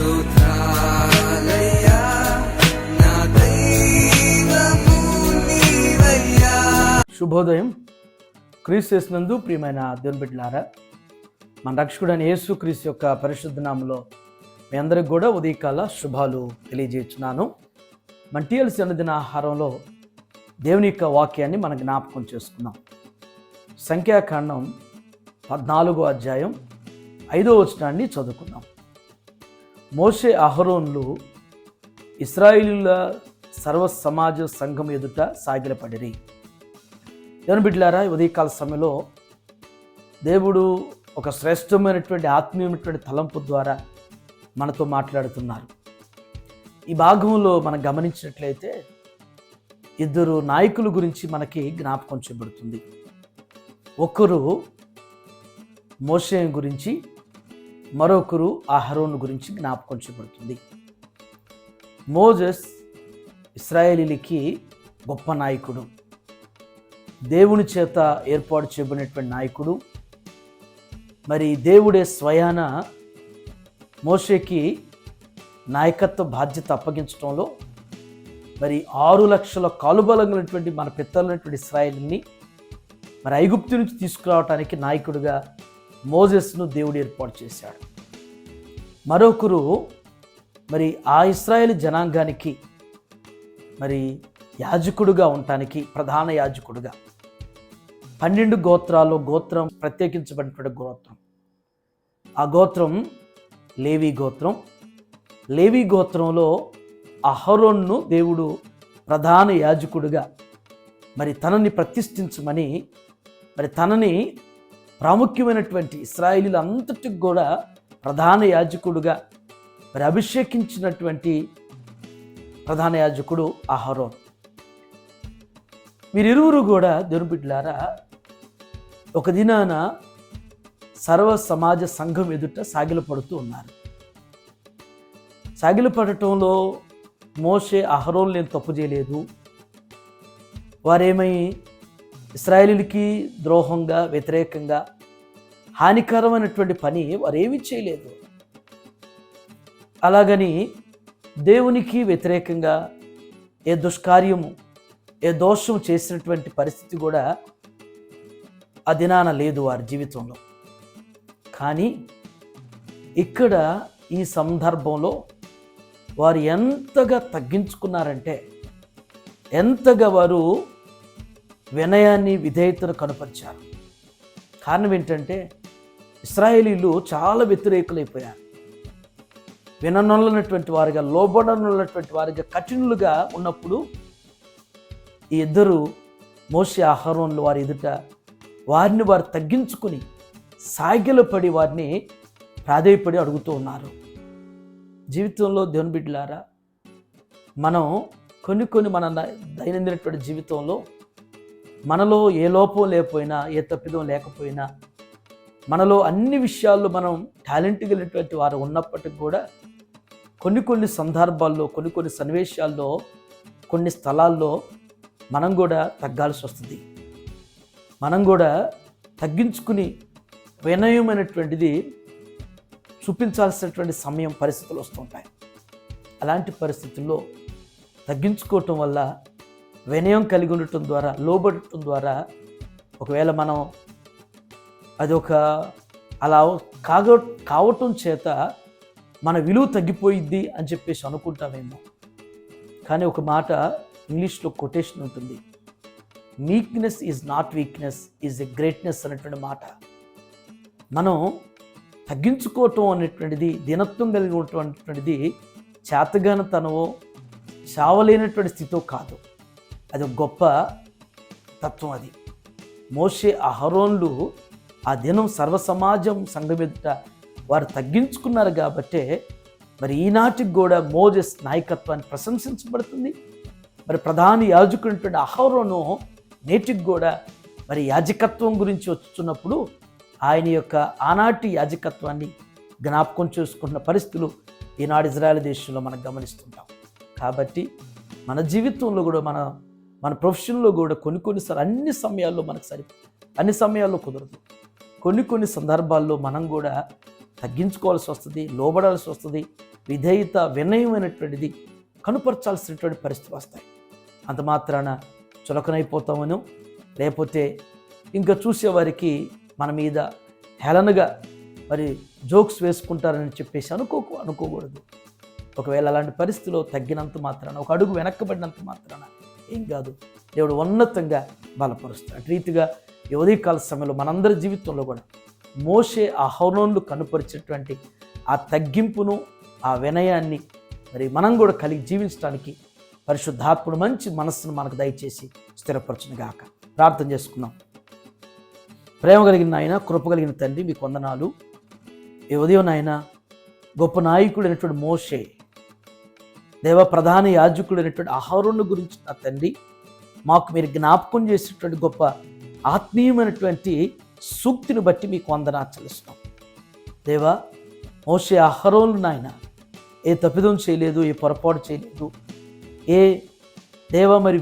స్తోత్రాలయ్యా నా దైవము నీవయ్యా. శుభోదయం. క్రీస్తు యేసునందు ప్రియమైన దేవుని బిడ్డలారా, మన రక్షకుడైన యేసు క్రీస్తు యొక్క పరిశుద్ధ నామములో మీ అందరికి కూడా ఉదయకాల శుభాలు తెలియజేస్తున్నాను. మన టీఎల్సీ అనుదిన ఆహారంలో దేవుని యొక్క వాక్యాన్ని మనం జ్ఞాపకం చేసుకుందాం. సంఖ్యాకాండం 14వ అధ్యాయం 5వ వచనాన్ని చదువుకుందాం. మోషే అహరోన్లు ఇశ్రాయేలీయుల సర్వ సమాజ సంఘం ఎదుట సాగిలపడిరి. దేవుని బిడ్డలారా, ఉదయకాల సమయంలో దేవుడు ఒక శ్రేష్టమైనటువంటి ఆత్మీయమైనటువంటి తలంపు ద్వారా మనతో మాట్లాడుతున్నారు. ఈ భాగంలో మనం గమనించినట్లయితే ఇద్దరు నాయకుల గురించి మనకి జ్ఞాపకం చేయబడుతుంది. ఒకరు మోషే గురించి, మరొకరు అహరోను గురించి జ్ఞాపకం చేయబడుతుంది. మోజెస్ ఇశ్రాయేలీలకి గొప్ప నాయకుడు, దేవుని చేత ఏర్పాటు చేయబడినటువంటి నాయకుడు. మరి దేవుడే స్వయాన మోషేకి నాయకత్వ బాధ్యత అప్పగించడంలో మరి 6 లక్షల కాలుబలమైనటువంటి మన పిత్తలైనటువంటి ఇశ్రాయేలుని మరి ఐగుప్తు నుంచి తీసుకురావటానికి నాయకుడిగా మోజెస్ను దేవుడు ఏర్పాటు చేశాడు. మరొకరు మరి ఆ ఇశ్రాయేలు జనాంగానికి మరి యాజకుడుగా ఉండటానికి ప్రధాన యాజకుడుగా 12 గోత్రాల్లో గోత్రం ప్రత్యేకించబడినటువంటి గోత్రం, ఆ గోత్రం లేవి గోత్రం. లేవి గోత్రంలో అహరోన్ను దేవుడు ప్రధాన యాజకుడిగా మరి తనని ప్రతిష్ఠించమని, మరి తనని ప్రాముఖ్యమైనటువంటి ఇశ్రాయేలీల అంతటికి కూడా ప్రధాన యాజకుడుగా మరి అభిషేకించినటువంటి ప్రధాన యాజకుడు అహరోన్. వీరిరువురు కూడా దేవుని బిడ్డలారా ఒక దినాన సర్వ సమాజ సంఘం ఎదుట సాగిలపడుతూ ఉన్నారు. సాగిలపడటంలో మోషే అహరోన్లు ఏం తప్పు చేయలేదు. వారేమై ఇశ్రాయేలీలకి ద్రోహంగా వ్యతిరేకంగా హానికరమైనటువంటి పని వారేమీ చేయలేదు. అలాగని దేవునికి వ్యతిరేకంగా ఏ దుష్కార్యము, ఏ దోషం చేసినటువంటి పరిస్థితి కూడా ఆ దినాన లేదు వారి జీవితంలో. కానీ ఇక్కడ ఈ సందర్భంలో వారు ఎంతగా తగ్గించుకున్నారంటే, ఎంతగా వారు వినయాన్ని, విధేయతను కనపరిచారు. కారణం ఏంటంటే ఇశ్రాయేలీలు చాలా వ్యతిరేకులైపోయారు. విననొల్లనటువంటి వారిగా, లోబడనొల్లటువంటి వారిగా, కఠినులుగా ఉన్నప్పుడు ఈ ఇద్దరు మోషే అహరోన్లు వారి ఎదుట వారిని వారు తగ్గించుకుని సాగిలపడి వారిని ప్రాధేయపడి అడుగుతూ ఉన్నారు. జీవితంలో దేవుని బిడ్డలారా, మనం కొన్ని మన దైనందినటువంటి జీవితంలో మనలో ఏ లోపం లేకపోయినా, ఏ తప్పిదం లేకపోయినా, మనలో అన్ని విషయాల్లో మనం టాలెంట్ కలిగినటువంటి వారు ఉన్నప్పటికీ కూడా కొన్ని సందర్భాల్లో, కొన్ని సన్నివేశాల్లో, కొన్ని స్థలాల్లో మనం కూడా తగ్గాల్సి వస్తుంది. మనం కూడా తగ్గించుకుని వినయమైనటువంటిది చూపించాల్సినటువంటి సమయం, పరిస్థితులు వస్తుంటాయి. అలాంటి పరిస్థితుల్లో తగ్గించుకోవటం వల్ల, వినయం కలిగి ఉండటం ద్వారా, లోబడటం ద్వారా ఒకవేళ మనం అది ఒక అలా కావటం చేత మన విలువ తగ్గిపోయిద్ది అని చెప్పేసి అనుకుంటామేమో. కానీ ఒక మాట ఇంగ్లీష్లో కొటేషన్ ఉంటుంది, meekness is not weakness, is a greatness అనేటువంటి మాట. మనం తగ్గించుకోవటం అనేటువంటిది, దీనత్వం కలిగి ఉన్నటువంటిది చేతగానితనమో, చావలేనటువంటి స్థితో కాదు. అది ఒక గొప్ప తత్వం. అది మోషే అహరోన్లు ఆ దినం సర్వసమాజం సంఘం ఎదుట వారు తగ్గించుకున్నారు కాబట్టే మరి ఈనాటికి కూడా మోజెస్ నాయకత్వాన్ని ప్రశంసించబడుతుంది. మరి ప్రధాన యాజకుడైనటువంటి అహరోను నేటికి కూడా మరి యాజకత్వం గురించి వచ్చుతున్నప్పుడు ఆయన యొక్క ఆనాటి యాజకత్వాన్ని జ్ఞాపకం చేసుకున్న పరిస్థితులు ఈనాడు ఇజ్రాయెల్ దేశంలో మనం గమనిస్తుంటాం. కాబట్టి మన జీవితంలో కూడా మన ప్రొఫెషన్లో కూడా కొన్నిసార్లు అన్ని సమయాల్లో మనకు అన్ని సమయాల్లో కుదరదు. కొన్ని సందర్భాల్లో మనం కూడా తగ్గించుకోవాల్సి వస్తుంది, లోబడాల్సి వస్తుంది. విధేయత, వినయమైనటువంటిది కనుపరచాల్సినటువంటి పరిస్థితులు వస్తాయి. అంత మాత్రాన చులకనైపోతామను, లేకపోతే ఇంకా చూసేవారికి మన మీద హేళనగా మరి జోక్స్ వేసుకుంటారని చెప్పేసి అనుకోకూడదు. ఒకవేళ అలాంటి పరిస్థితిలో తగ్గినంత మాత్రాన, ఒక అడుగు వెనక్కబడినంత మాత్రాన ఏం కాదు, దేవుడు ఉన్నతంగా బలపరుస్తాడు. అటు రీతిగా ఈ ఉదయకాల సమయంలో మనందరి జీవితంలో కూడా మోషే అహరోనులు కనుపరిచేటువంటి ఆ తగ్గింపును, ఆ వినయాన్ని మరి మనం కూడా కలిగి జీవించడానికి పరిశుద్ధాత్ముడు మంచి మనస్సును మనకు దయచేసి స్థిరపరచునుగాక. ప్రార్థన చేసుకున్నాం. ప్రేమ కలిగిన నాయన, కృప కలిగిన తండ్రి, మీకు వందనాలు. ఈ ఉదయం నాయన, గొప్ప నాయకుడైనటువంటి మోషే, దేవ ప్రధాన యాజకుడైనటువంటి అహరోను గురించి నా తండ్రి మాకు మీరు జ్ఞాపకం చేసేటువంటి గొప్ప ఆత్మీయమైనటువంటి సూక్తిని బట్టి మీకు వందనాలు చెల్లిస్తున్నాం. దేవా, మోషే అహరోను నాయన ఏ తప్పిదం చేయలేదు, ఏ పొరపాటు చేయలేదు. ఏ దేవ మరి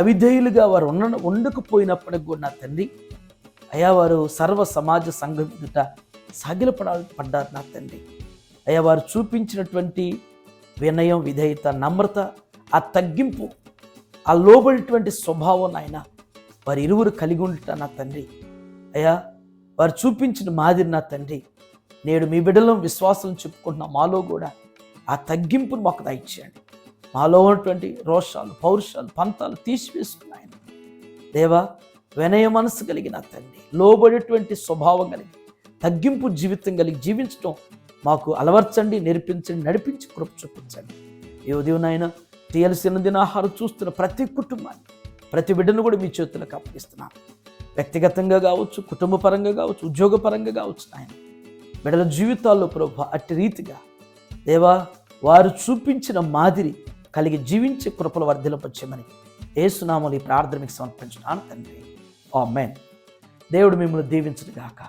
అవిధేయులుగా వారు ఉండకపోయినప్పటికి కూడా నా తండ్రి అయ్యా, వారు సర్వ సమాజ సంఘం ఎదుట పడ్డారు నా తండ్రి. అయ్యా, వారు చూపించినటువంటి వినయం, విధేయత, నమ్రత, ఆ తగ్గింపు, ఆ లోబడినటువంటి స్వభావం నాయన వారి ఇరువురు కలిగి ఉండట నా తండ్రి. అయ్యా, వారు చూపించిన మాదిరి నా తండ్రి నేడు మీ బిడ్డలో విశ్వాసం చెప్పుకుంటున్న మాలో కూడా ఆ తగ్గింపును మాకు దయచేయండి. మాలో ఉన్నటువంటి రోషాలు, పౌరుషాలు, పంతాలు తీసివేసుకున్నాయన దేవా, వినయ మనసు కలిగిన తండ్రి, లోబడేటువంటి స్వభావం కలిగి తగ్గింపు జీవితం కలిగి జీవించడం మాకు అలవర్చండి, నేర్పించండి, నడిపించి కృప చూపించండి. ఈ ఉదయం నాయన TLC దినాహారం చూస్తున్న ప్రతి కుటుంబాన్ని, ప్రతి బిడ్డను కూడా మీ చేతులకు అప్పగిస్తున్నాను. వ్యక్తిగతంగా కావచ్చు, కుటుంబ పరంగా కావచ్చు, ఉద్యోగపరంగా కావచ్చు నాయన, బిడ్డల జీవితాల్లో ప్రభు అట్టి రీతిగా దేవా వారు చూపించిన మాదిరి కలిగి జీవించే కృపలు వర్ధిలపరచమని యేసు నామములో ఈ ప్రార్థన మీకు సమర్పించున్నాను తండ్రి. ఆమేన్. దేవుడు మిమ్మల్ని దీవించును గాక.